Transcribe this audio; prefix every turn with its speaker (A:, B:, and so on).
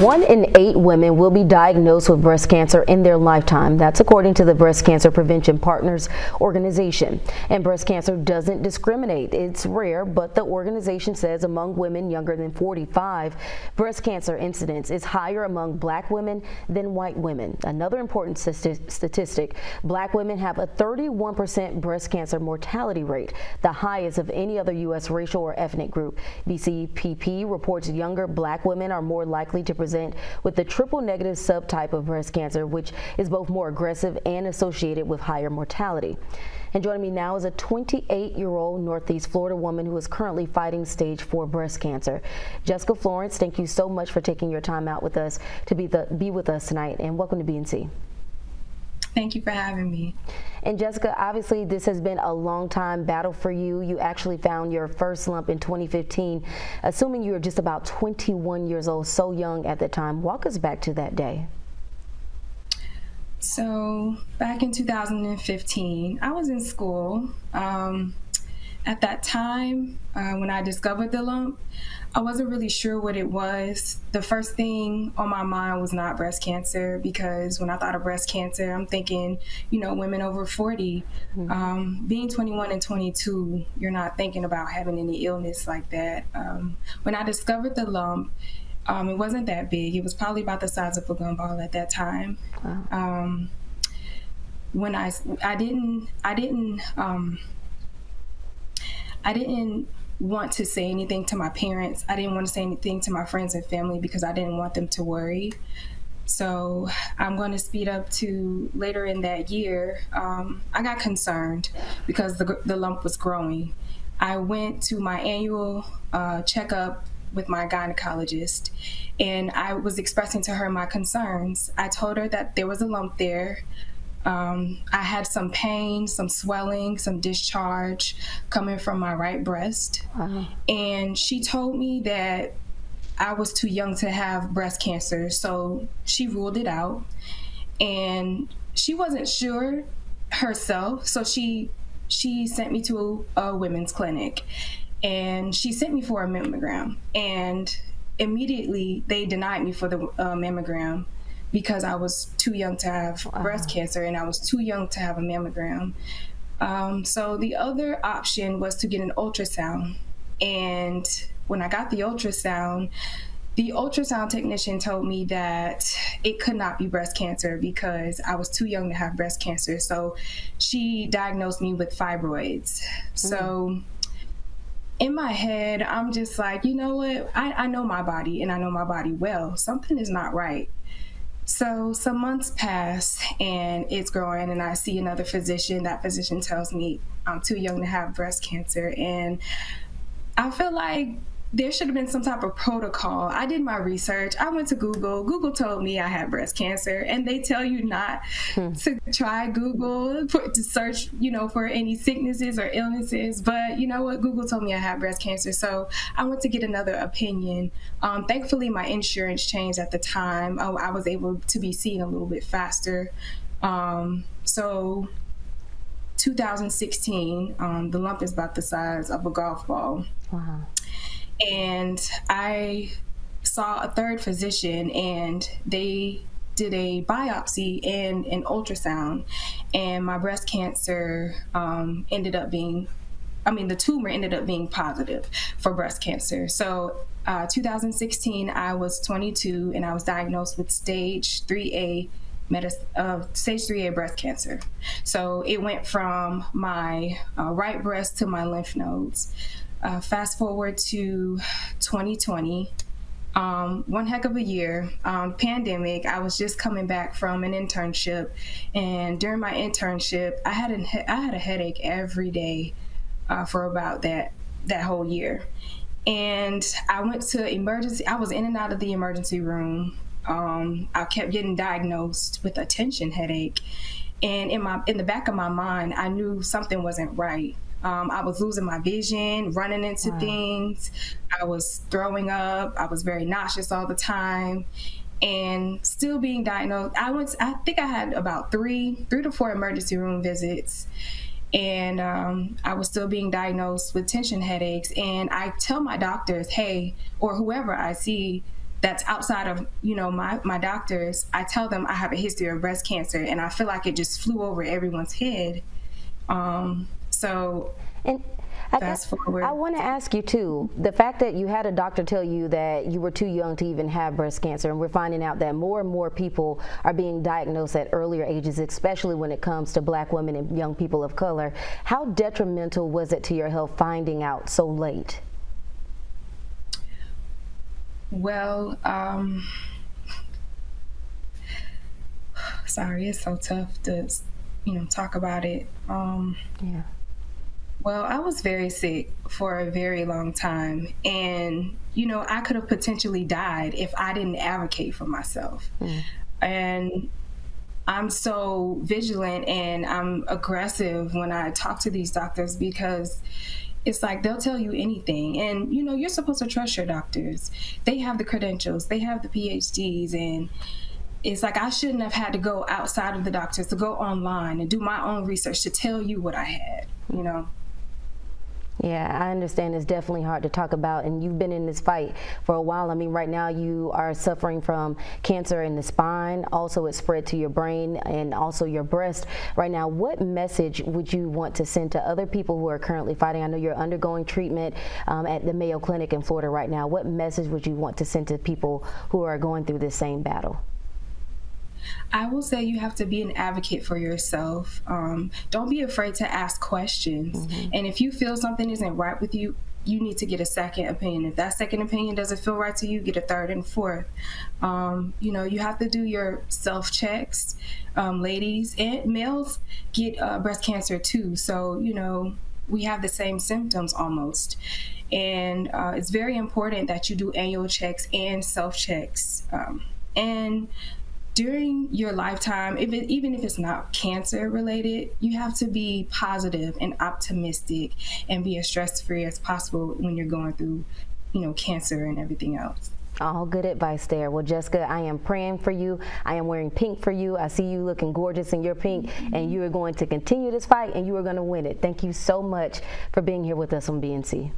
A: 1 in 8 women will be diagnosed with breast cancer in their lifetime. That's according to the Breast Cancer Prevention Partners organization. And breast cancer doesn't discriminate. It's rare, but the organization says among women younger than 45, breast cancer incidence is higher among black women than white women. Another important statistic, black women have a 31% breast cancer mortality rate, the highest of any other U.S. racial or ethnic group. BCPP reports younger black women are more likely to present with the triple negative subtype of breast cancer, which is both more aggressive and associated with higher mortality. And joining me now is a 28-year-old Northeast Florida woman who is currently fighting stage 4 breast cancer. Jessica Florence, thank you so much for taking your time out with us to be with us tonight, and welcome to BNC.
B: Thank you for having me.
A: And Jessica, obviously this has been a long time battle for you. You actually found your first lump in 2015, assuming you were just about 21 years old, so young at the time. Walk us back to that day.
B: So back in 2015, I was in school. At that time, when I discovered the lump, I wasn't really sure what it was. The first thing on my mind was not breast cancer, because when I thought of breast cancer, I'm thinking, women over 40. Being 21 and 22, you're not thinking about having any illness like that. When I discovered the lump, it wasn't that big. It was probably about the size of a gumball at that time. Wow. When I didn't want to say anything to my parents. I didn't want to say anything to my friends and family because I didn't want them to worry. So I'm going to speed up to later in that year. I got concerned because the lump was growing. I went to my annual checkup with my gynecologist, and I was expressing to her my concerns. I told her that there was a lump there. I had some pain, some swelling, some discharge coming from my right breast. Wow. And she told me that I was too young to have breast cancer, so she ruled it out. And she wasn't sure herself, so she sent me to a women's clinic, and she sent me for a mammogram. And immediately they denied me for the mammogram, because I was too young to have breast cancer and I was too young to have a mammogram. So the other option was to get an ultrasound. And when I got the ultrasound technician told me that it could not be breast cancer because I was too young to have breast cancer. So she diagnosed me with fibroids. So in my head, I'm just like, you know what? I know my body, and I know my body well. Something is not right. So some months pass and it's growing, and I see another physician. That physician tells me I'm too young to have breast cancer. And I feel like there should have been some type of protocol. I did my research. I went to Google. Google told me I had breast cancer, and they tell you not to try Google to search, for any sicknesses or illnesses. But you know what? Google told me I had breast cancer, so I went to get another opinion. Thankfully, my insurance changed at the time. I was able to be seen a little bit faster. So 2016, the lump is about the size of a golf ball. Wow. And I saw a third physician, and they did a biopsy and an ultrasound, and my breast cancer the tumor ended up being positive for breast cancer. So 2016, I was 22, and I was diagnosed with stage 3A breast cancer. So it went from my right breast to my lymph nodes. Fast forward to 2020, one heck of a year, pandemic. I was just coming back from an internship, and during my internship, I had a headache every day for about that whole year. And I went to emergency. I was in and out of the emergency room. I kept getting diagnosed with a tension headache, and in the back of my mind, I knew something wasn't right. I was losing my vision, running into things. I was throwing up. I was very nauseous all the time, and still being diagnosed. I think I had about three to four emergency room visits, and I was still being diagnosed with tension headaches. And I tell my doctors, hey, or whoever I see, that's outside of, my doctors, I tell them I have a history of breast cancer, and I feel like it just flew over everyone's head. So
A: And I
B: fast
A: guess
B: forward.
A: I want to ask you too, the fact that you had a doctor tell you that you were too young to even have breast cancer, and we're finding out that more and more people are being diagnosed at earlier ages, especially when it comes to Black women and young people of color. How detrimental was it to your health finding out so late?
B: Well, sorry, it's so tough to, talk about it.
A: Yeah.
B: Well, I was very sick for a very long time, and I could have potentially died if I didn't advocate for myself. And I'm so vigilant and I'm aggressive when I talk to these doctors, because it's like they'll tell you anything, and you're supposed to trust your doctors. They have the credentials, they have the PhDs, and it's like I shouldn't have had to go outside of the doctors, to go online and do my own research to tell you what I had.
A: Yeah, I understand it's definitely hard to talk about, and you've been in this fight for a while. I mean, right now you are suffering from cancer in the spine. Also, it spread to your brain and also your breast. Right now, what message would you want to send to other people who are currently fighting? I know you're undergoing treatment at the Mayo Clinic in Florida right now. What message would you want to send to people who are going through this same battle?
B: I will say you have to be an advocate for yourself. Don't be afraid to ask questions. And if you feel something isn't right with you, you need to get a second opinion. If that second opinion doesn't feel right to you, get a third and fourth. You have to do your self-checks. Ladies and males get breast cancer too. So, we have the same symptoms almost. And it's very important that you do annual checks and self-checks. And during your lifetime, even if it's not cancer related, you have to be positive and optimistic and be as stress-free as possible when you're going through, cancer and everything else.
A: All good advice there. Well, Jessica, I am praying for you. I am wearing pink for you. I see you looking gorgeous in your pink, and you are going to continue this fight, and you are going to win it. Thank you so much for being here with us on BNC.